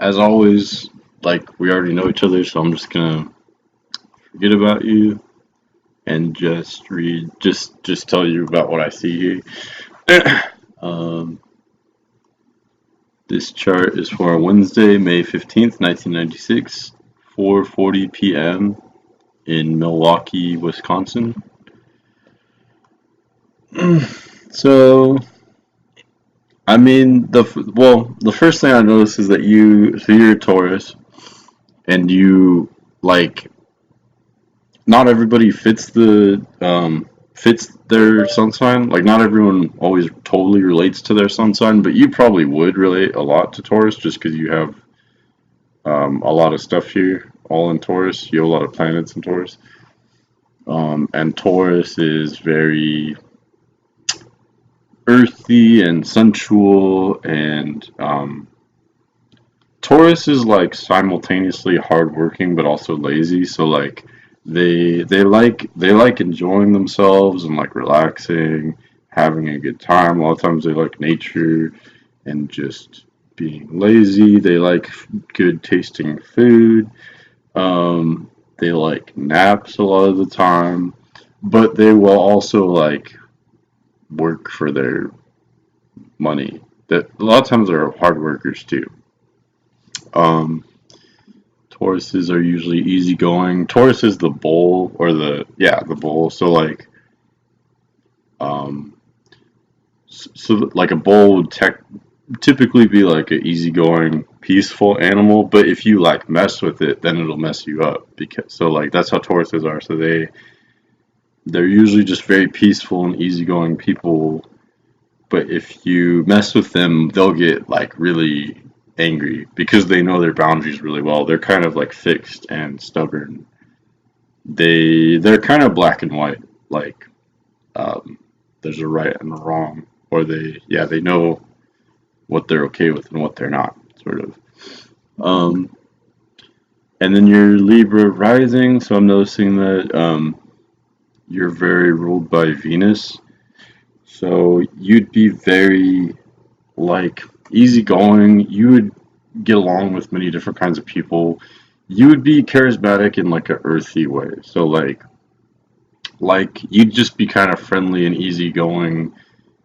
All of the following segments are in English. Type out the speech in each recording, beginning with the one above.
as always, like we already know each other, so I'm just gonna forget about you and just tell you about what I see here. um, this chart is for Wednesday, May 15th, 1996, 4:40 p.m. in Milwaukee, Wisconsin. So, I mean, the first thing I noticed is that you're a Taurus, and you like not everybody fits their sun sign. Like not everyone always totally relates to their sun sign, but you probably would relate a lot to Taurus just because you have a lot of stuff here, all in Taurus. You have a lot of planets in Taurus, and Taurus is very earthy and sensual, and Taurus is like simultaneously hardworking but also lazy. So like they like enjoying themselves and like relaxing, having a good time. A lot of times they like nature and just being lazy. They like good tasting food. They like naps a lot of the time, but they will also like work for their money. That a lot of times they're hard workers too. Um, Tauruses are usually easygoing. Taurus is the bull, or the bull. So like, um, like a bull would typically be like an easygoing, peaceful animal. But if you like mess with it, then it'll mess you up. Because so like that's how Tauruses are. So they're usually just very peaceful and easygoing people. But if you mess with them, they'll get like really angry because they know their boundaries really well. They're kind of like fixed and stubborn. They're kind of black and white. Like um, there's a right and a wrong, or they know what they're okay with and what they're not, sort of. Um, and then your Libra rising. So I'm noticing that you're very ruled by Venus. So you'd be very like easygoing. You would get along with many different kinds of people. You would be charismatic in like a earthy way. So like you'd just be kind of friendly and easygoing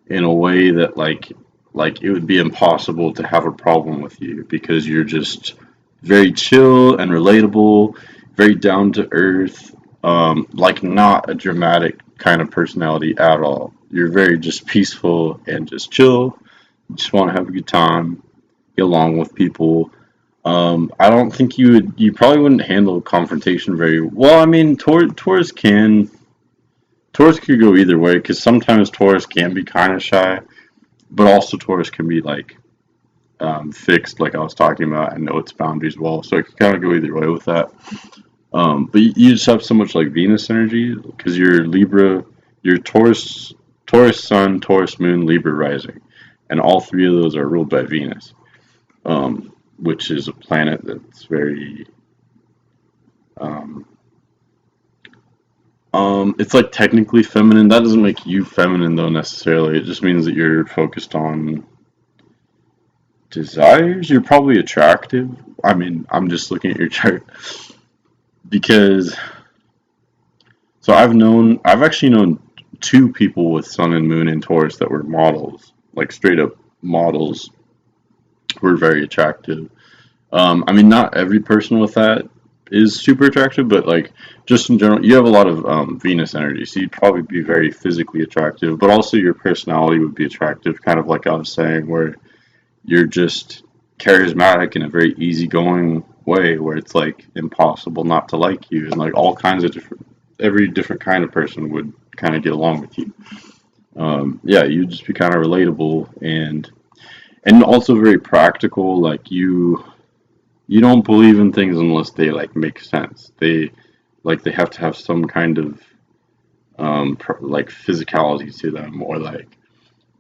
in a way that like it would be impossible to have a problem with you because you're just very chill and relatable, very down to earth, like not a dramatic kind of personality at all. You're very just peaceful and just chill. You just want to have a good time, get along with people. I don't think you probably wouldn't handle confrontation very well. I mean, Taurus could go either way because sometimes Taurus can be kind of shy, but also Taurus can be like fixed, like I was talking about, and know its boundaries well. So it can kind of go either way with that. But you just have so much like Venus energy because you're Libra, you're Taurus Sun, Taurus Moon, Libra rising, and all three of those are ruled by Venus, which is a planet that's very um, it's like technically feminine. That doesn't make you feminine though necessarily. It just means that you're focused on desires. You're probably attractive. I mean, I'm just looking at your chart because I've actually known two people with Sun and Moon in Taurus that were models, like straight up models, were very attractive. I mean, not every person with that is super attractive, but like just in general, you have a lot of Venus energy, so you'd probably be very physically attractive, but also your personality would be attractive, kind of like I was saying, where you're just charismatic in a very easygoing way, where it's like impossible not to like you, and like all kinds of every different kind of person would kind of get along with you. Yeah, you'd just be kind of relatable and also very practical. Like you don't believe in things unless they like make sense. They have to have some kind of like physicality to them, or like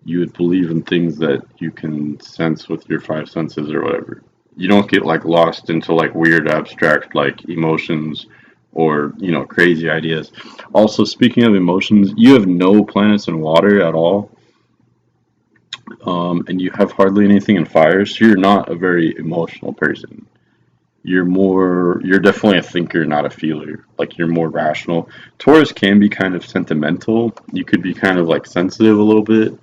you would believe in things that you can sense with your five senses or whatever. You don't get like lost into like weird abstract like emotions or crazy ideas. Also, speaking of emotions, you have no planets in water at all. and you have hardly anything in fire, so you're not a very emotional person. You're definitely a thinker, not a feeler. Like you're more rational. Taurus can be kind of sentimental. You could be kind of like sensitive a little bit.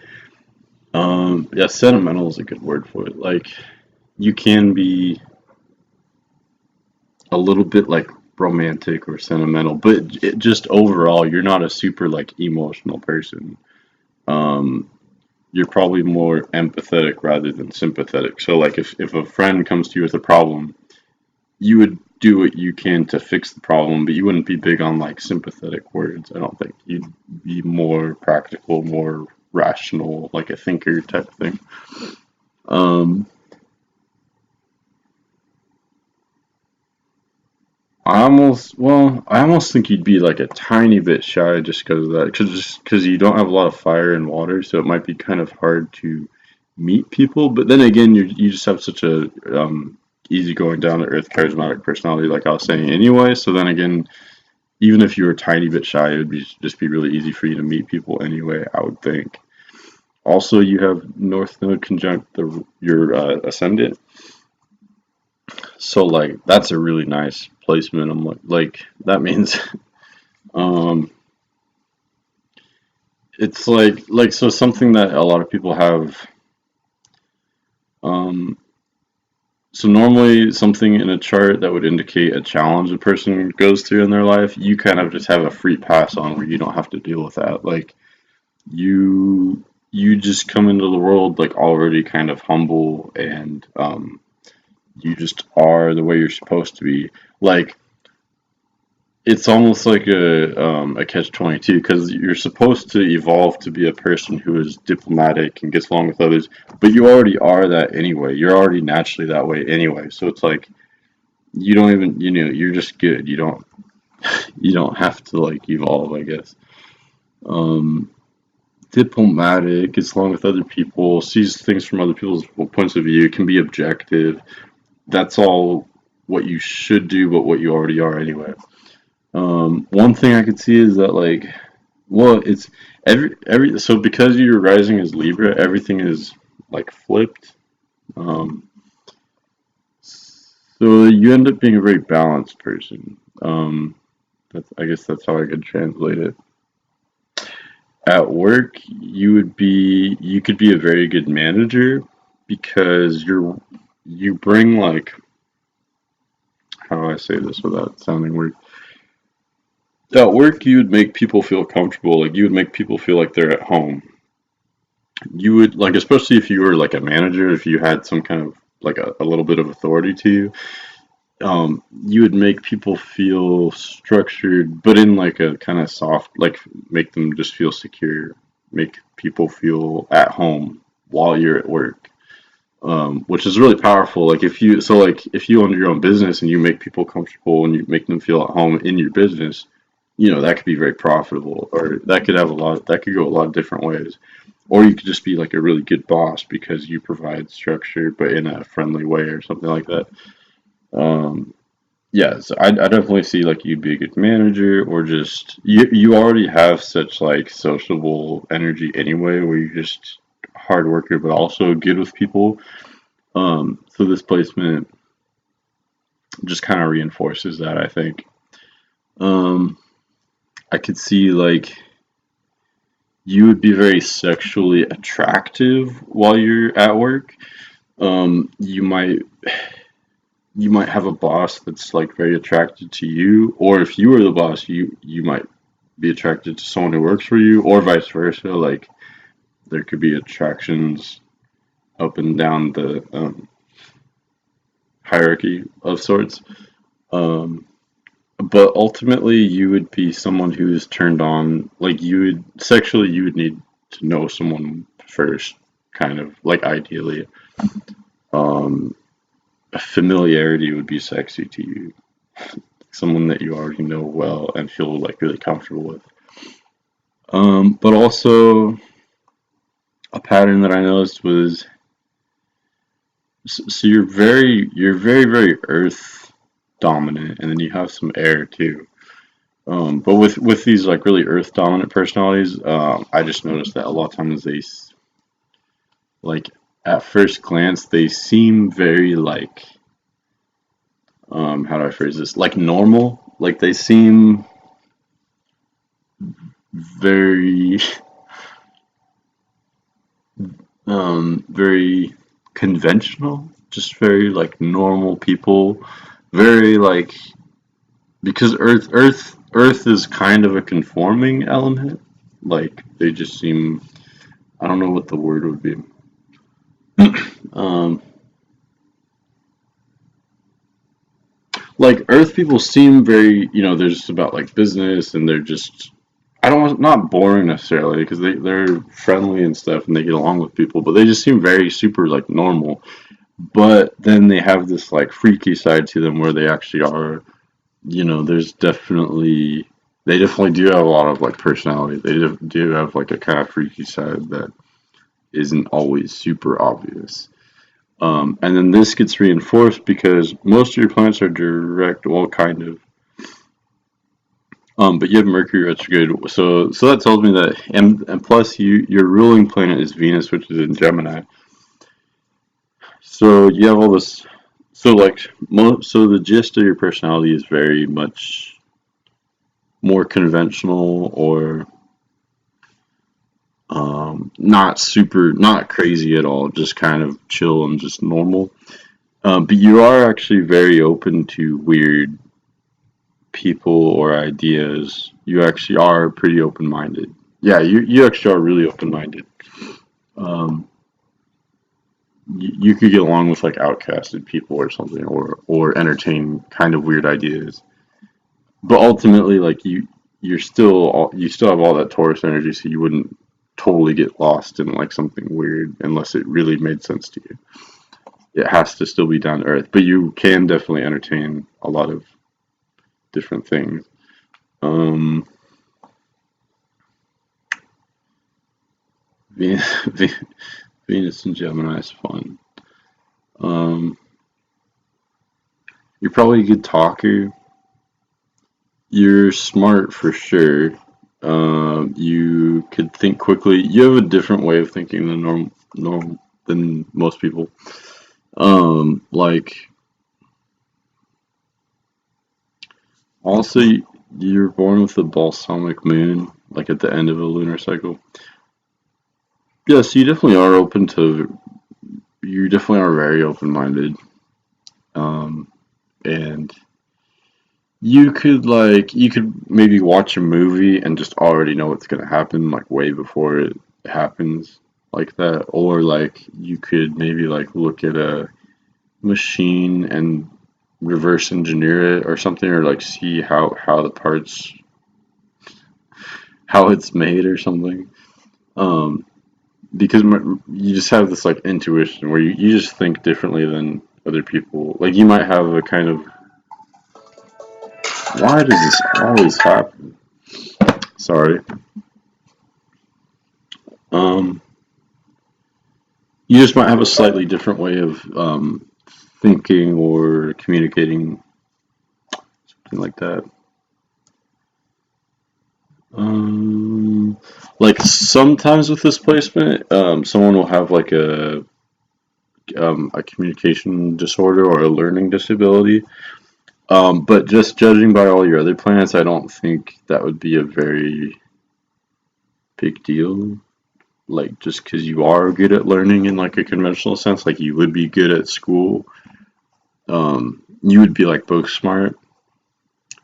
Yeah, sentimental is a good word for it. Like you can be a little bit like romantic or sentimental, but just overall, you're not a super like emotional person. Um, you're probably more empathetic rather than sympathetic. So like if a friend comes to you with a problem, you would do what you can to fix the problem, but you wouldn't be big on like sympathetic words. I don't think you'd be more practical, more rational, like a thinker type thing. Um, I almost think you'd be like a tiny bit shy just because of that, because you don't have a lot of fire and water, so it might be kind of hard to meet people. But then again, you just have such a easygoing, down to earth, charismatic personality, like I was saying anyway. So then again, even if you were a tiny bit shy, it would be just be really easy for you to meet people anyway, I would think. Also, you have North Node conjunct your ascendant, so like that's a really nice placement. I'm like that means um, it's like so something that a lot of people have. Um, so normally something in a chart that would indicate a challenge a person goes through in their life, you kind of just have a free pass on where you don't have to deal with that. Like you just come into the world like already kind of humble and you just are the way you're supposed to be. Like it's almost like a catch 22 because you're supposed to evolve to be a person who is diplomatic and gets along with others, but you already are that anyway. You're already naturally that way anyway. So it's like you don't even you're just good. You don't have to like evolve, I guess. Um, Diplomatic, gets along with other people, sees things from other people's points of view, can be objective. That's all what you should do, but what you already are anyway. One thing I could see is that like, well, it's every so because your rising is Libra, everything is like flipped. Um, so you end up being a very balanced person. I guess that's how I could translate it. At work, you could be a very good manager because you bring like how do I say this without sounding weird? At work, you would make people feel comfortable. Like you would make people feel like they're at home. You would like, especially if you were like a manager, if you had some kind of like a little bit of authority to you, you would make people feel structured, but in like a kind of soft, like make them just feel secure, make people feel at home while you're at work, which is really powerful. Like if you own your own business and you make people comfortable and you make them feel at home in your business, that could be very profitable, or that could go a lot of different ways. Or you could just be like a really good boss because you provide structure, but in a friendly way or something like that. Um, yeah, so I definitely see like you'd be a good manager, or just you already have such like sociable energy anyway, where you're just a hard worker, but also good with people. So this placement just kind of reinforces that, I think. Um, I could see like you would be very sexually attractive while you're at work. You might have a boss that's like very attracted to you, or if you were the boss, you might be attracted to someone who works for you, or vice versa. Like there could be attractions up and down the hierarchy of sorts. Um, but ultimately, you would be someone who's turned on. Like you would need to know someone first, kind of like ideally. Um, Familiarity would be sexy to you, someone that you already know well and feel like really comfortable with. But also a pattern that I noticed was so you're very earth dominant, and then you have some air too. But with these like really earth dominant personalities, I just noticed that a lot of times Like at first glance, they seem very like how do I phrase this? Like normal. Like they seem very very conventional, just very like normal people, very like because Earth is kind of a conforming element. Like they just seem I don't know what the word would be. Um, like Earth people seem very, they're just about like business and they're just I don't want not boring necessarily because they're friendly and stuff and they get along with people, but they just seem very super like normal. But then they have this like freaky side to them where they actually are, there's definitely they definitely do have a lot of like personality. They do have like a kind of freaky side that isn't always super obvious. And then this gets reinforced because most of your planets are direct, well, kind of. But you have Mercury retrograde, so that tells me that, and plus your ruling planet is Venus, which is in Gemini. So you have all this. So like, so the gist of your personality is very much more conventional or not super, not crazy at all, just kind of chill and just normal. But you are actually very open to weird people or ideas. You actually are pretty open minded. Yeah, you actually are really open minded. Um, you could get along with like outcasted people or something, or entertain kind of weird ideas. But ultimately, like you still have all that Taurus energy, so you wouldn't totally get lost in like something weird unless it really made sense to you. It has to still be down to earth, but you can definitely entertain a lot of different things. Um, Venus and Gemini is fun. Um, you're probably a good talker. You're smart for sure. You could think quickly. You have a different way of thinking than norm than most people. Like also you're born with the balsamic moon, like at the end of a lunar cycle. Yeah, so you definitely are open to. You definitely are very open minded. Um, and you could maybe watch a movie and just already know what's gonna happen like way before it happens like that, or like you could maybe like look at a machine and reverse engineer it or something, or like see how the parts how it's made or something. Um, because you just have this like intuition where you just think differently than other people. Like you might have a kind of why does this always happen? Sorry. Um, you just might have a slightly different way of thinking or communicating, something like that. Um, like sometimes with this placement, someone will have like a communication disorder or a learning disability. But just judging by all your other planets, I don't think that would be a very big deal. Like just because you are good at learning in like a conventional sense, like you would be good at school, you would be like book smart.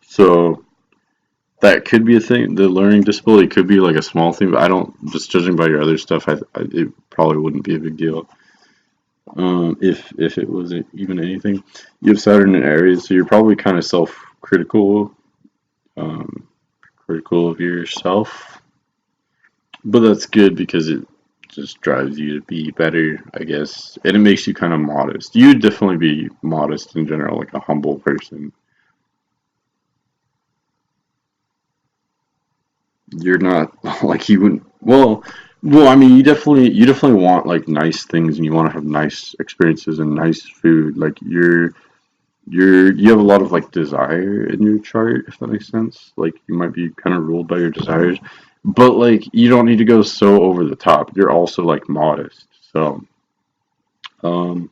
So that could be a thing. The learning disability could be like a small thing, but I don't. Just judging by your other stuff, it probably wouldn't be a big deal. If it wasn't even anything, you have Saturn in Aries, so you're probably kind of self-critical, um, critical of yourself. But that's good because it just drives you to be better, I guess, and it makes you kind of modest. You'd definitely be modest in general, like a humble person. You're not like you wouldn't. Well, I mean, you definitely want like nice things, and you want to have nice experiences and nice food. Like you have a lot of like desire in your chart, if that makes sense. Like you might be kind of ruled by your desires, but like you don't need to go so over the top. You're also like modest, So, um,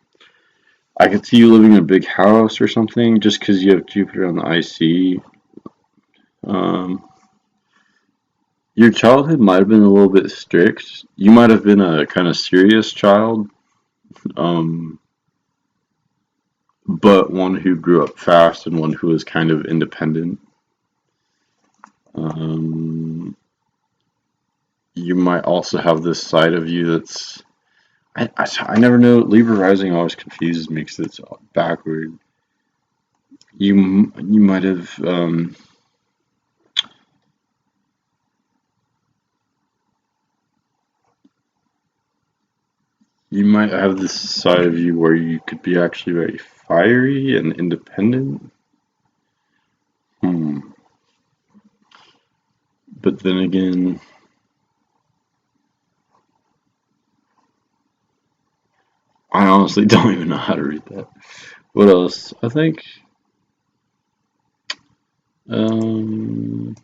I could see you living in a big house or something just because you have Jupiter on the IC. Um, your childhood might have been a little bit strict. You might have been a kind of serious child, um, but one who grew up fast and one who was kind of independent. Um, you might also have this side of you that's I never know. Libra rising always confuses me because it's backward. You might have you might have this side of you where you could be actually very fiery and independent. Hmm. But then again, I honestly don't even know how to read that. What else? I think um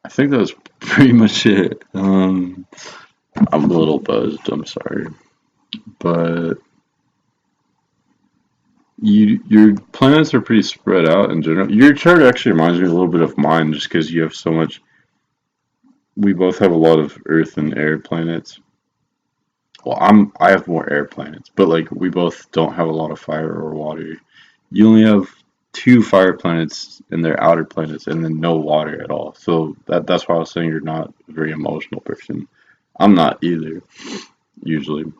I think that was pretty much it. I'm a little buzzed, I'm sorry. But your planets are pretty spread out in general. Your chart actually reminds me a little bit of mine just because you have so much. We both have a lot of Earth and air planets. Well, I have more air planets, but like we both don't have a lot of fire or water. You only have two fire planets and their outer planets, and then no water at all. So that's why I was saying you're not a very emotional person. I'm not either, usually.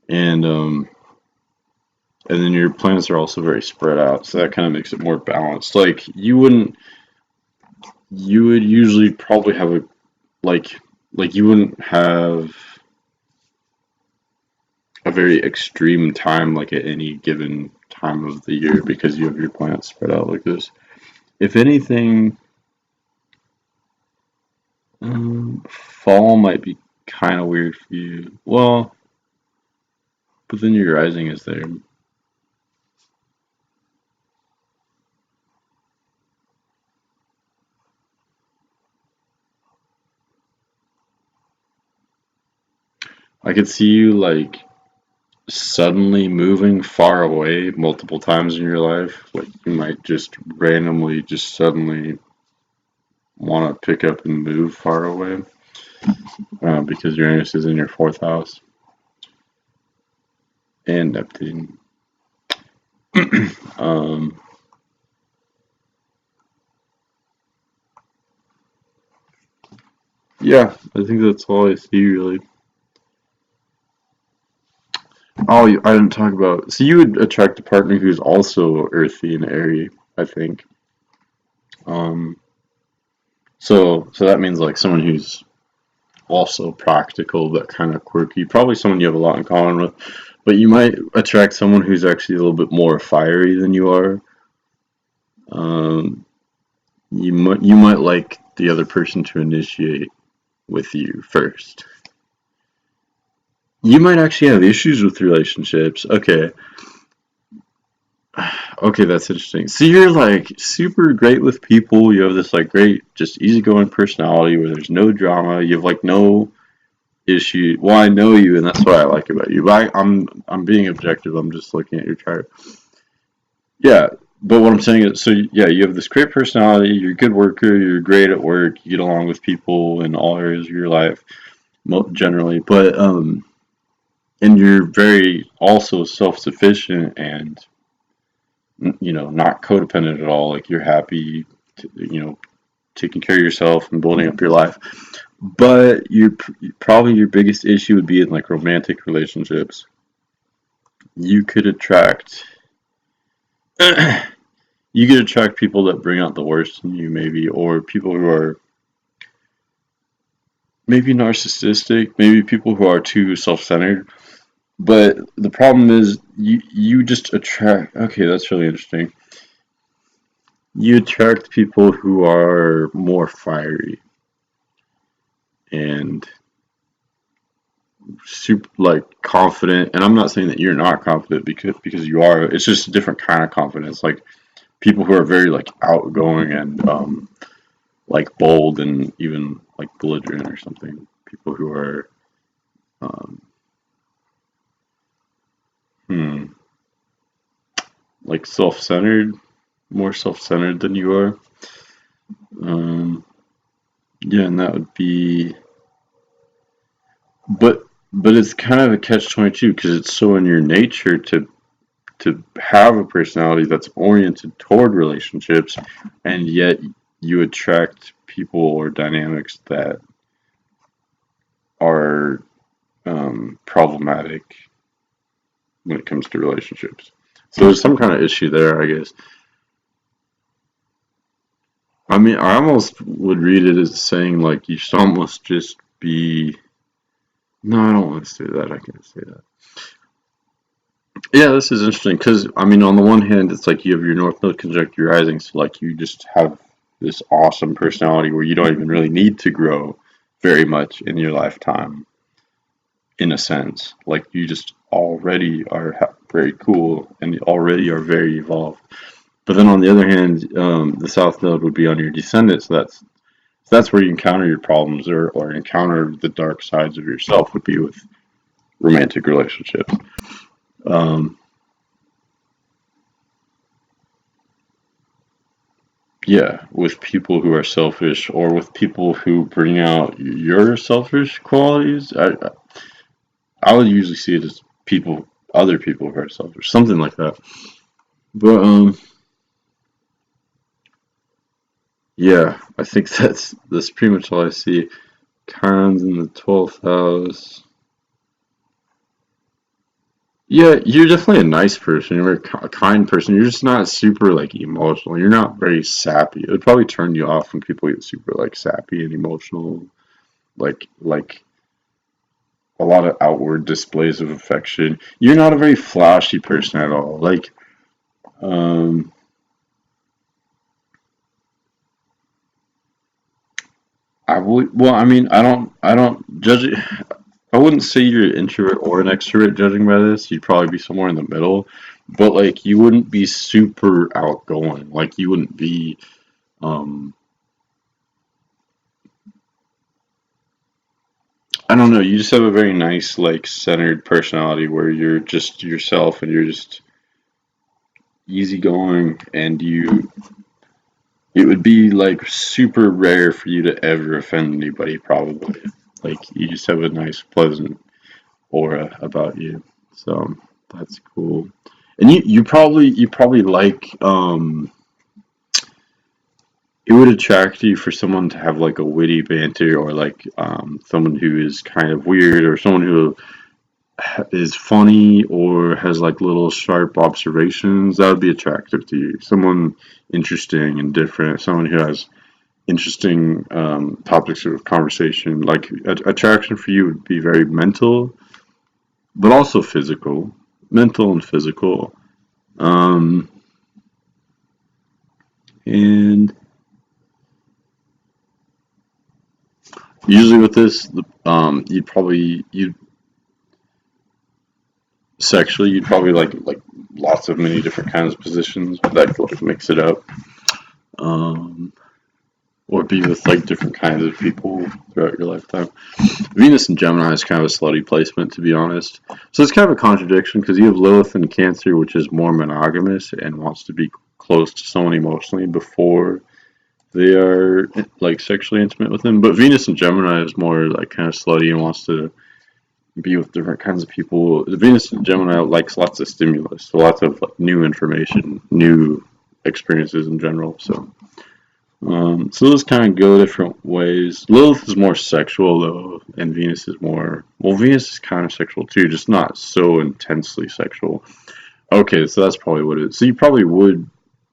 And and then your planets are also very spread out, so that kind of makes it more balanced. Like you would usually probably have a like you wouldn't have a very extreme time like at any given time of the year because you have your planets spread out like this. If anything, fall might be kind of weird for you. Well, but then your rising is there. I could see you like suddenly moving far away multiple times in your life. Like you might just randomly, just suddenly want to pick up and move far away because Uranus is in your fourth house and Neptune. um, yeah, I think that's all I see really. Oh, I didn't talk about. So you would attract a partner who's also earthy and airy, I think. Um, so that means like someone who's also practical but kind of quirky. Probably someone you have a lot in common with. But you might attract someone who's actually a little bit more fiery than you are. Um, you might like the other person to initiate with you first. You might actually have issues with relationships. Okay. Okay, that's interesting. So you're like super great with people. You have this like great, just easygoing personality where there's no drama. You have like no issue. Well, I know you, and that's what I like about you. But I'm being objective. I'm just looking at your chart. Yeah, but what I'm saying is, so yeah, you have this great personality. You're a good worker. You're great at work. You get along with people in all areas of your life, generally. But and you're very also self-sufficient and not codependent at all. Like you're happy, taking care of yourself and building up your life. But probably your biggest issue would be in like romantic relationships. You could attract you could attract people that bring out the worst in you, maybe, or people who are maybe narcissistic, maybe people who are too self-centered. But the problem is you just attract. Okay, that's really interesting. You attract people who are more fiery and super like confident. And I'm not saying that you're not confident because you are. It's just a different kind of confidence. Like people who are very like outgoing and like bold and even like belligerent or something. People who are um, hmm, like self-centered, more self-centered than you are. Um, yeah, and that would be, but it's kind of a catch-22 because it's so in your nature to have a personality that's oriented toward relationships, and yet you attract people or dynamics that are problematic when it comes to relationships. So there's some kind of issue there, I guess. I mean, I almost would read it as saying like you should almost just be. No, I don't want to say that. I can't say that. Yeah, this is interesting because I mean, on the one hand, it's like you have your North Node conjunct your rising, so like you just have this awesome personality where you don't even really need to grow very much in your lifetime, in a sense. Like you just already are very cool and already are very evolved. But then on the other hand, the South Node would be on your descendant, so that's where you encounter your problems or encounter the dark sides of yourself would be with romantic relationships. Um, Yeah, with people who are selfish or with people who bring out your selfish qualities. I would usually see it as people, other people who are selfish, something like that. But yeah, I think that's pretty much all I see. Chiron's in the 12th house. Yeah, you're definitely a nice person. You're a kind person. You're just not super like emotional. You're not very sappy. It would probably turn you off when people get super like sappy and emotional, like a lot of outward displays of affection. You're not a very flashy person at all. Um, I would. Well, I mean, I don't judge it. I wouldn't say you're an introvert or an extrovert. Judging by this, you'd probably be somewhere in the middle. But like, you wouldn't be super outgoing. Like, you wouldn't be. Um, I don't know. You just have a very nice, like, centered personality where you're just yourself and you're just easygoing and you it would be like super rare for you to ever offend anybody, probably. Like you just have a nice, pleasant aura about you. So that's cool. And you probably like it would attract you for someone to have like a witty banter or like someone who is kind of weird or someone who is funny or has like little sharp observations. That would be attractive to you. Someone interesting and different, someone who has interesting topics of conversation. Like attraction for you would be very mental, but also physical, mental and physical. Um, and usually with this, you'd sexually you'd probably like lots of many different kinds of positions that could like mix it up. Um, or be with like different kinds of people throughout your lifetime. Venus and Gemini is kind of a slutty placement, to be honest. So it's kind of a contradiction because you have Lilith in Cancer, which is more monogamous and wants to be close to someone emotionally before they are like sexually intimate with them. But Venus and Gemini is more like kind of slutty and wants to be with different kinds of people. The Venus and Gemini likes lots of stimulus, so lots of like new information, new experiences in general. So those kind of go different ways. Lilith is more sexual though, and Venus is more. Well, Venus is kind of sexual too, just not so intensely sexual. Okay, so that's probably what it is. So you probably would.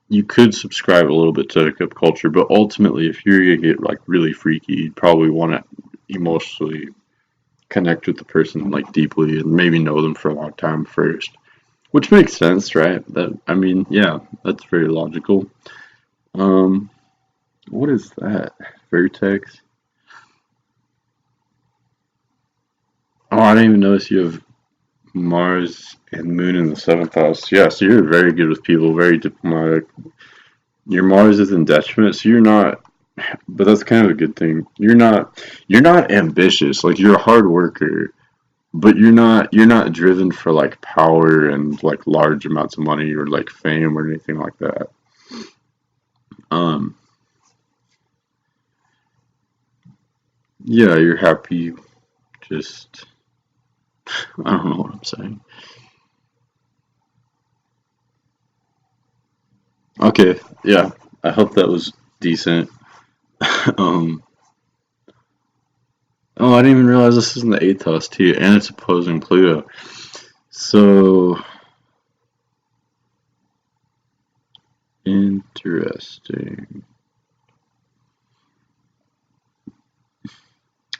You could subscribe a little bit to hookup culture, but ultimately, if you're gonna get like really freaky, you'd probably want to emotionally connect with the person like deeply and maybe know them for a long time first, which makes sense, right? That I mean, yeah, that's very logical. Um, what is that? Vertex. Oh, I didn't even notice you have Mars and Moon in the seventh house. Yeah, so you're very good with people, very diplomatic. Your Mars is in detriment, so you're not. but that's kind of a good thing. You're not ambitious. Like you're a hard worker, but you're not driven for like power and like large amounts of money or like fame or anything like that. Um, yeah, you're happy. Just I don't know what I'm saying. Okay, yeah. I hope that was decent. um, oh, I didn't even realize this is in the eighth house too, and it's opposing Pluto. So interesting.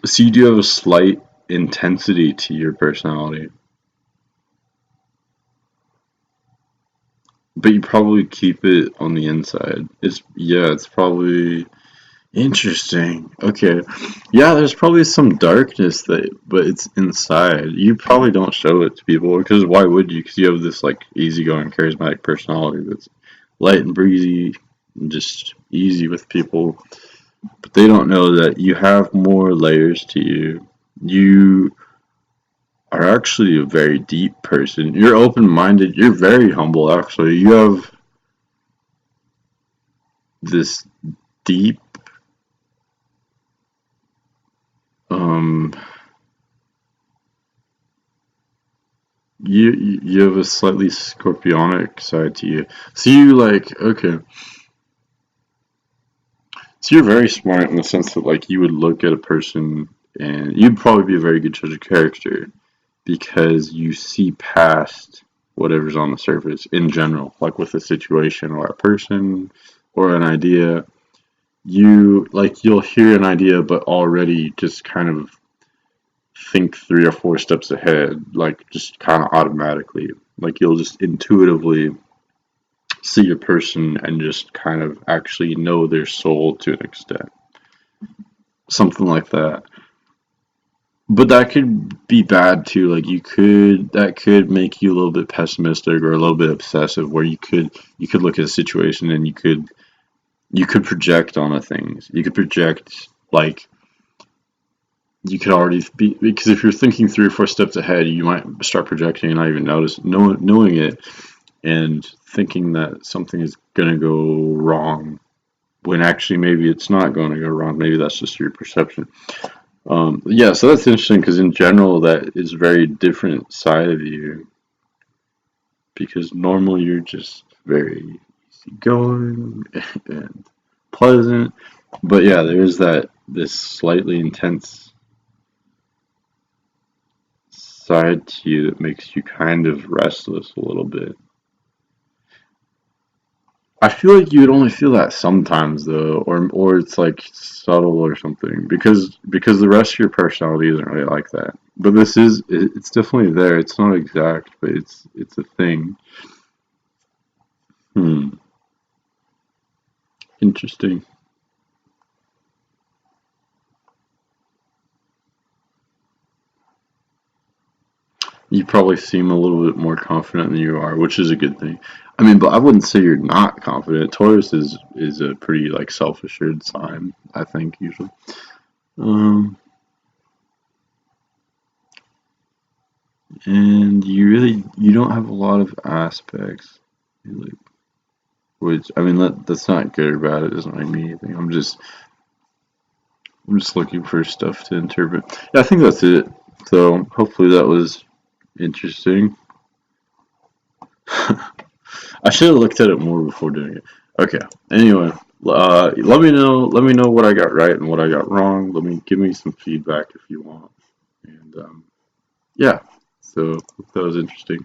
So you do have a slight intensity to your personality, but you probably keep it on the inside. It's probably interesting. Okay. Yeah, there's probably some darkness that but it's inside. You probably don't show it to people because why would you? Because you have this like easygoing, charismatic personality that's light and breezy and just easy with people. But they don't know that you have more layers to you. You are actually a very deep person. You're open minded. You're very humble, actually. You have this deep, um, you have a slightly scorpionic side to you. So you like, okay. So you're very smart in the sense that like you would look at a person and you'd probably be a very good judge of character because you see past whatever's on the surface in general, like with a situation or a person or an idea. You'll hear an idea but already just kind of think 3 or 4 steps ahead, like just kind of automatically. Like you'll just intuitively see a person and just kind of actually know their soul to an extent. Something like that. But that could be bad too. Like that could make you a little bit pessimistic or a little bit obsessive where you could look at a situation and you could project onto things. You could project like you could already be because if you're thinking 3 or 4 steps ahead, you might start projecting and not even knowing it and thinking that something is gonna go wrong when actually maybe it's not going to go wrong. Maybe that's just your perception. Yeah, so that's interesting because in general that is a very different side of you because normally you're just very easygoing and pleasant, but yeah, there's that this slightly intense side to you that makes you kind of restless a little bit. I feel like you would only feel that sometimes though, or it's like subtle or something because the rest of your personality isn't really like that. But it's definitely there. It's not exact, but it's a thing. Hmm, interesting. You probably seem a little bit more confident than you are, which is a good thing. I mean, but I wouldn't say you're not confident. Taurus is a pretty like self-assured sign, I think usually. Um, and you don't have a lot of aspects. Like, which I mean that's not good or bad. It doesn't make me anything. I'm just looking for stuff to interpret. Yeah, I think that's it. So hopefully that was interesting. I should have looked at it more before doing it. Okay. Anyway, let me know what I got right and what I got wrong. Give me some feedback if you want. And yeah, so that was interesting.